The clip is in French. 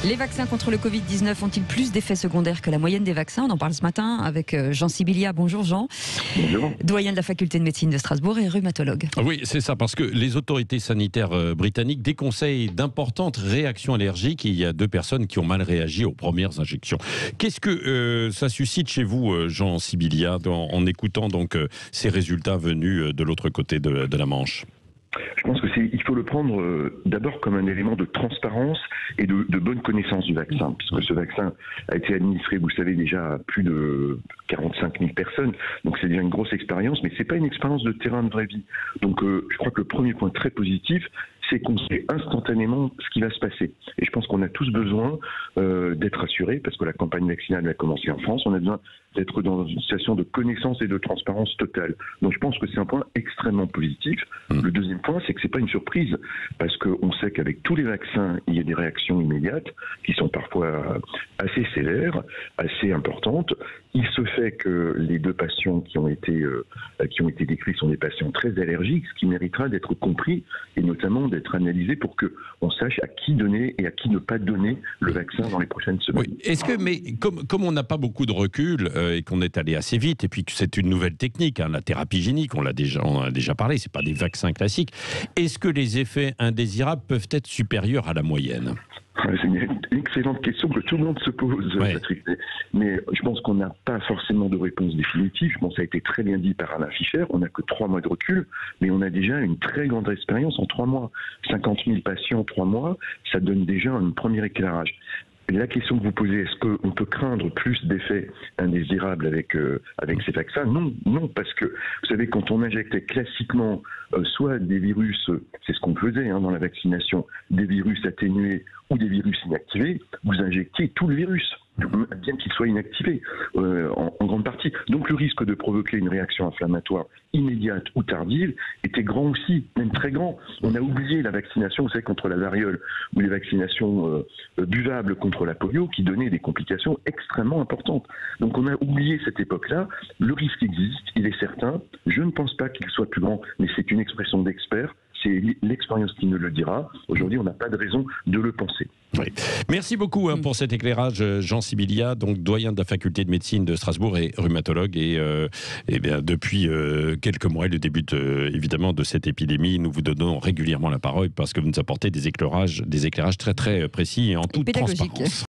Les vaccins contre le Covid-19 ont-ils plus d'effets secondaires que la moyenne des vaccins? On en parle ce matin avec Jean Sibilia. Bonjour Jean. Bonjour. Doyen de la faculté de médecine de Strasbourg et rhumatologue. Oui, c'est ça, parce que les autorités sanitaires britanniques déconseillent d'importantes réactions allergiques. Il y a 2 personnes qui ont mal réagi aux premières injections. Qu'est-ce que ça suscite chez vous, Jean Sibilia, en écoutant donc ces résultats venus de l'autre côté de la Manche? Je pense qu'il faut le prendre d'abord comme un élément de transparence et de bonne connaissance du vaccin, puisque ce vaccin a été administré, vous le savez, déjà à plus de 45 000 personnes, donc c'est déjà une grosse expérience, mais c'est pas une expérience de terrain de vraie vie. Donc je crois que le premier point très positif, c'est qu'on sait instantanément ce qui va se passer. Et je pense qu'on a tous besoin d'être rassurés, parce que la campagne vaccinale a commencé en France, on a besoin d'être dans une situation de connaissance et de transparence totale. Donc je pense que c'est un point extrêmement positif. Le deuxième point, c'est que c'est pas une surprise, parce qu'on sait qu'avec tous les vaccins, il y a des réactions immédiates, qui sont parfois assez sévères, assez importantes. Il se fait que les 2 patients qui ont été décrits sont des patients très allergiques, ce qui méritera d'être compris, et notamment d'être analysé pour qu'on sache à qui donner et à qui ne pas donner le vaccin dans les prochaines semaines. Oui. Est-ce que, mais comme on n'a pas beaucoup de recul et qu'on est allé assez vite, et puis que c'est une nouvelle technique, la thérapie génique, on en a déjà parlé, c'est pas des vaccins classiques, est-ce que les effets indésirables peuvent être supérieurs à la moyenne? C'est une excellente question que tout le monde se pose, Patrick. Mais je pense qu'on n'a pas forcément de réponse définitive. Je pense que ça a été très bien dit par Alain Fischer. On n'a que 3 mois de recul, mais on a déjà une très grande expérience en 3 mois. 50 000 patients en 3 mois, ça donne déjà un premier éclairage. La question que vous posez, est-ce qu'on peut craindre plus d'effets indésirables avec ces vaccins? Non, parce que vous savez, quand on injectait classiquement soit des virus, c'est ce qu'on faisait dans la vaccination, des virus atténués ou des virus inactivés, vous injectiez tout le virus, bien qu'il soit inactivé en grande partie. Donc le risque de provoquer une réaction inflammatoire immédiate ou tardive était grand aussi, même très grand. On a oublié la vaccination, vous savez, contre la variole, ou les vaccinations buvables contre la polio, qui donnaient des complications extrêmement importantes. Donc on a oublié cette époque-là. Le risque existe, il est certain. Je ne pense pas qu'il soit plus grand, mais c'est une expression d'expert. C'est l'expérience qui nous le dira. Aujourd'hui, on n'a pas de raison de le penser. Oui. Merci beaucoup pour cet éclairage, Jean Sibilia, donc doyen de la faculté de médecine de Strasbourg et rhumatologue. Et bien, depuis quelques mois, le début évidemment de cette épidémie, nous vous donnons régulièrement la parole parce que vous nous apportez des éclairages très très précis et en toute transparence.